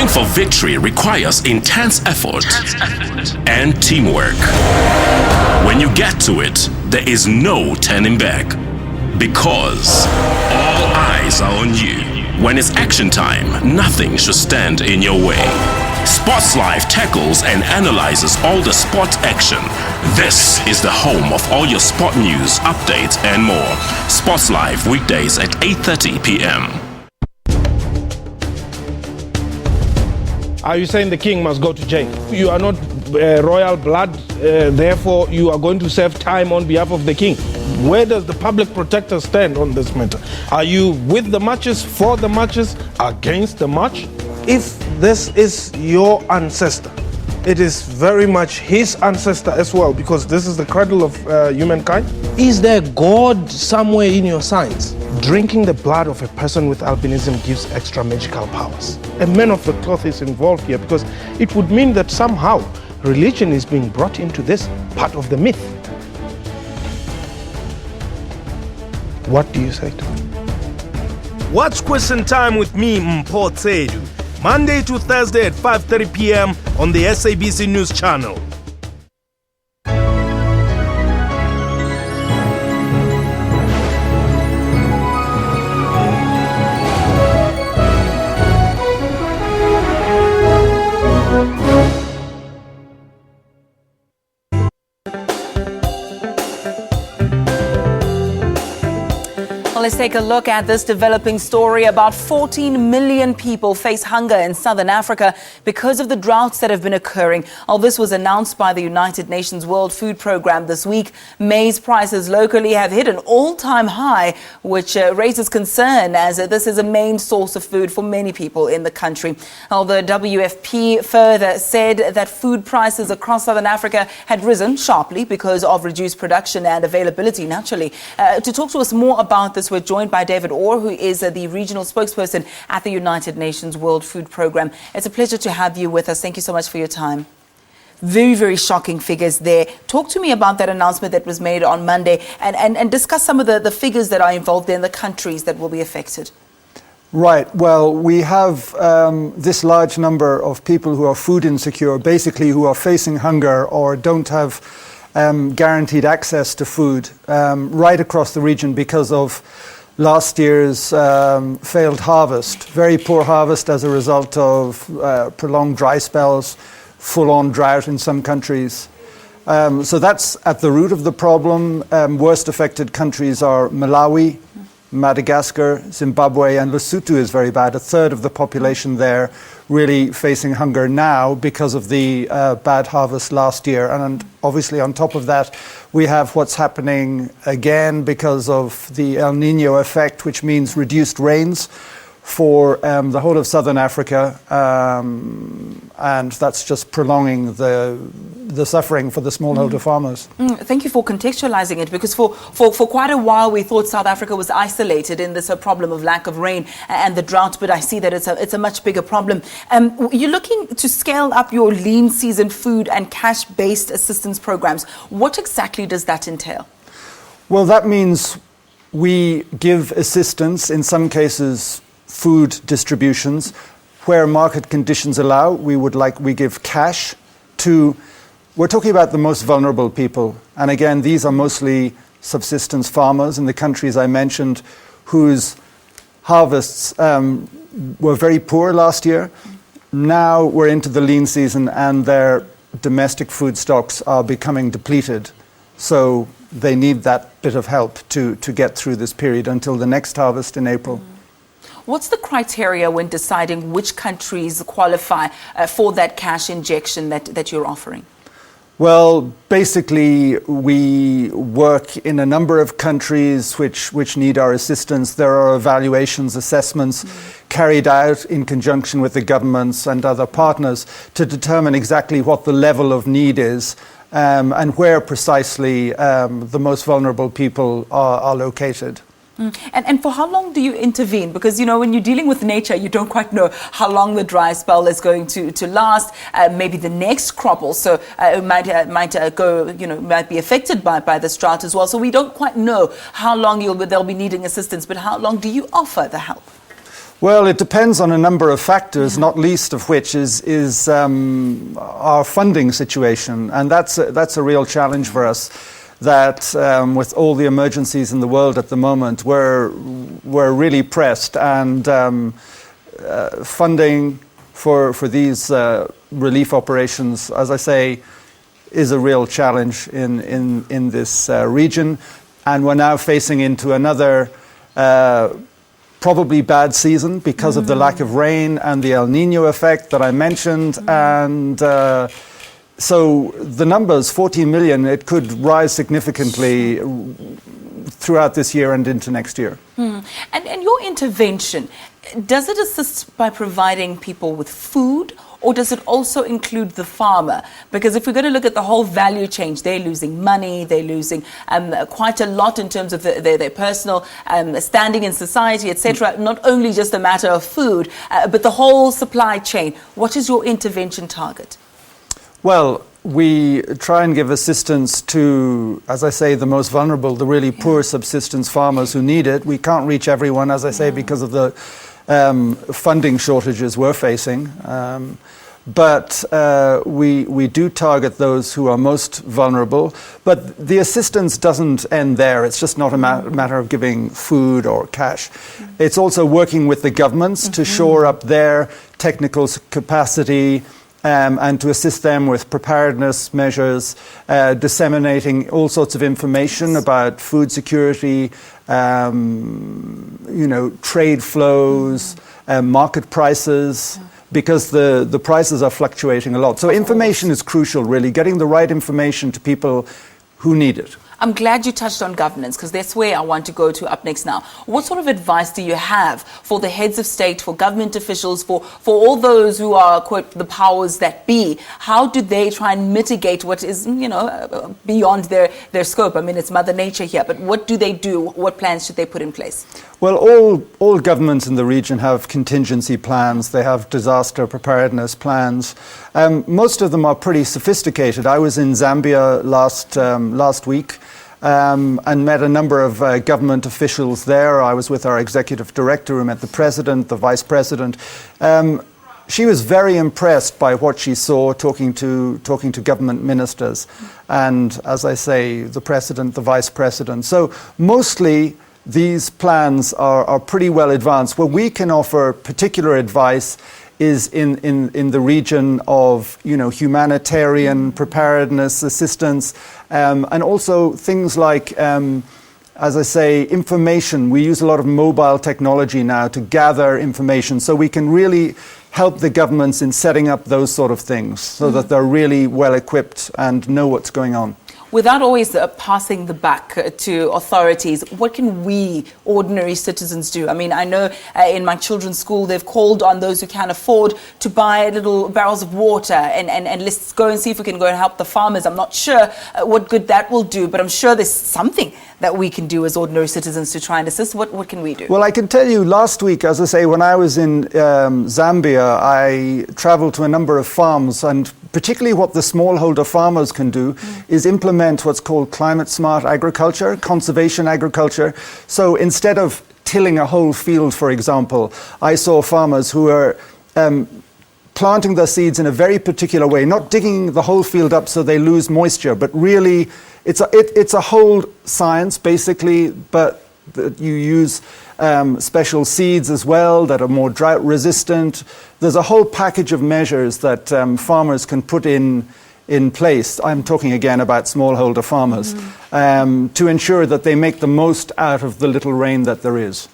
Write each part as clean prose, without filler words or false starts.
Going for victory requires intense effort and teamwork. When you get to it, there is no turning back. Because all eyes are on you. When it's action time, nothing should stand in your way. Sports Live tackles and analyzes all the sport action. This is the home of all your sport news, updates and more. Sports Live weekdays at 8:30 p.m. Are you saying the king must go to jail? You are not royal blood, therefore you are going to serve time on behalf of the king. Where does the public protector stand on this matter? Are you with the marches, for the marches, against the march? If this is your ancestor, it is very much his ancestor as well, because this is the cradle of humankind. Is there God somewhere in your science? Drinking the blood of a person with albinism gives extra magical powers. A man of the cloth is involved here because it would mean that somehow religion is being brought into this part of the myth. What do you say to it? Watch Question Time with me, Mpho Tsedu, Monday to Thursday at 5:30 p.m. on the SABC News Channel. Let's take a look at this developing story. About 14 million people face hunger in southern Africa because of the droughts that have been occurring. All this was announced by the United Nations World Food Programme this week. Maize prices locally have hit an all-time high, which raises concern as this is a main source of food for many people in the country. The WFP further said that food prices across southern Africa had risen sharply because of reduced production and availability, naturally. To talk to us more about this, we're joined by David Orr, who is the regional spokesperson at the United Nations World Food Programme. It's a pleasure to have you with us. Thank you so much for your time. Very, very shocking figures there. Talk to me about that announcement that was made on Monday and discuss some of the figures that are involved there in the countries that will be affected. Right. Well, we have this large number of people who are food insecure, basically who are facing hunger or don't have guaranteed access to food right across the region because of last year's failed harvest. Very poor harvest as a result of prolonged dry spells, full-on drought in some countries. So that's at the root of the problem. Worst affected countries are Malawi, Madagascar, Zimbabwe, and Lesotho is very bad. A third of the population there really facing hunger now because of the bad harvest last year. And obviously on top of that, we have what's happening again because of the El Nino effect, which means reduced rains for the whole of southern Africa, and that's just prolonging the suffering for the smallholder farmers. Thank you for contextualizing it, because for quite a while we thought South Africa was isolated in this problem of lack of rain and the drought, but I see that it's a much bigger problem. You're looking to scale up your lean season food and cash-based assistance programs. What exactly does that entail? Well, that means we give assistance, in some cases food distributions. Where market conditions allow, we give cash to, we're talking about the most vulnerable people. And again, these are mostly subsistence farmers in the countries I mentioned whose harvests were very poor last year. Now we're into the lean season and their domestic food stocks are becoming depleted. So they need that bit of help to get through this period until the next harvest in April. What's the criteria when deciding which countries qualify for that cash injection that you're offering? Well, basically, we work in a number of countries which need our assistance. There are evaluations, assessments carried out in conjunction with the governments and other partners to determine exactly what the level of need is and where precisely the most vulnerable people are located. And for how long do you intervene? Because, you know, when you're dealing with nature, you don't quite know how long the dry spell is going to last. Maybe the next crop also might be affected by this drought as well. So we don't quite know how long they'll be needing assistance. But how long do you offer the help? Well, it depends on a number of factors, not least of which is our funding situation, and that's a real challenge for us. That with all the emergencies in the world at the moment, we're really pressed, and funding for these relief operations, as I say, is a real challenge in this region, and we're now facing into another probably bad season because of the lack of rain and the El Nino effect that I mentioned, and so the numbers, 14 million, it could rise significantly throughout this year and into next year. And your intervention, does it assist by providing people with food, or does it also include the farmer? Because if we're going to look at the whole value chain, they're losing money, they're losing quite a lot in terms of their personal standing in society, etc. Not only just a matter of food, but the whole supply chain. What is your intervention target? Well, we try and give assistance to, as I say, the most vulnerable, the really poor subsistence farmers who need it. We can't reach everyone, as I say, because of the funding shortages we're facing. But we do target those who are most vulnerable. But the assistance doesn't end there. It's just not a matter of giving food or cash. It's also working with the governments to shore up their technical capacity, and to assist them with preparedness measures, disseminating all sorts of information about food security, trade flows, market prices, because the prices are fluctuating a lot. So information is crucial, really, getting the right information to people who need it. I'm glad you touched on governance, because that's where I want to go to up next now. What sort of advice do you have for the heads of state, for government officials, for all those who are, quote, the powers that be? How do they try and mitigate what is, beyond their scope? I mean, it's Mother Nature here, but what do they do? What plans should they put in place? Well, all governments in the region have contingency plans. They have disaster preparedness plans. Most of them are pretty sophisticated. I was in Zambia last week and met a number of government officials there. I was with our executive director who met the president, the vice president. She was very impressed by what she saw talking to government ministers and, as I say, the president, the vice president. So mostly these plans are pretty well advanced. Where we can offer particular advice is in the region of humanitarian preparedness assistance, and also things like, as I say, information. We use a lot of mobile technology now to gather information, so we can really help the governments in setting up those sort of things so that they're really well equipped and know what's going on. Without always passing the buck to authorities, what can we, ordinary citizens, do? I mean, I know in my children's school, they've called on those who can afford to buy little barrels of water and let's go and see if we can go and help the farmers. I'm not sure what good that will do, but I'm sure there's something that we can do as ordinary citizens to try and assist. What can we do? Well, I can tell you last week, as I say, when I was in Zambia, I traveled to a number of farms, and particularly what the smallholder farmers can do is implement what's called climate smart agriculture, conservation agriculture. So instead of tilling a whole field, for example, I saw farmers who are planting their seeds in a very particular way, not digging the whole field up so they lose moisture, but really it's a whole science basically, but you use special seeds as well that are more drought resistant. There's a whole package of measures that farmers can put in place. I'm talking again about smallholder farmers, to ensure that they make the most out of the little rain that there is.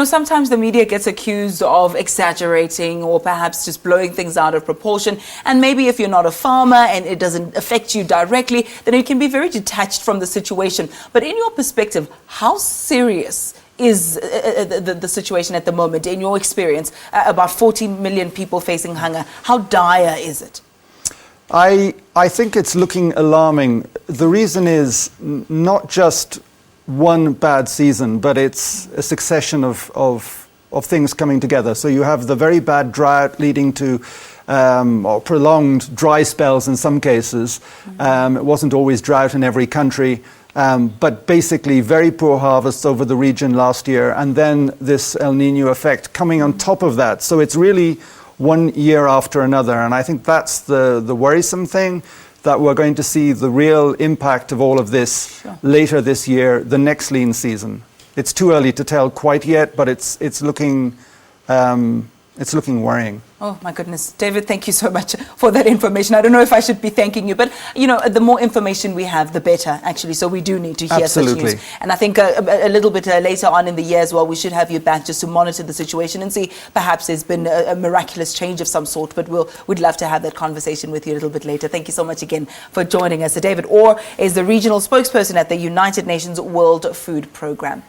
Sometimes the media gets accused of exaggerating or perhaps just blowing things out of proportion. And maybe if you're not a farmer and it doesn't affect you directly, then it can be very detached from the situation. But in your perspective, how serious is the situation at the moment, in your experience? About 40 million people facing hunger. How dire is it? I think it's looking alarming. The reason is not just one bad season, but it's a succession of things coming together. So you have the very bad drought leading to or prolonged dry spells in some cases. It wasn't always drought in every country. But basically very poor harvests over the region last year, and then this El Nino effect coming on top of that. So it's really one year after another, and I think that's the worrisome thing, that we're going to see the real impact of all of this later this year, the next lean season. It's too early to tell quite yet, but it's looking worrying. Oh, my goodness. David, thank you so much for that information. I don't know if I should be thanking you, but, the more information we have, the better, actually. So we do need to hear such news. And I think a little bit later on in the year as well, we should have you back just to monitor the situation and see perhaps there's been a miraculous change of some sort. But we'd love to have that conversation with you a little bit later. Thank you so much again for joining us. So David Orr is the regional spokesperson at the United Nations World Food Programme.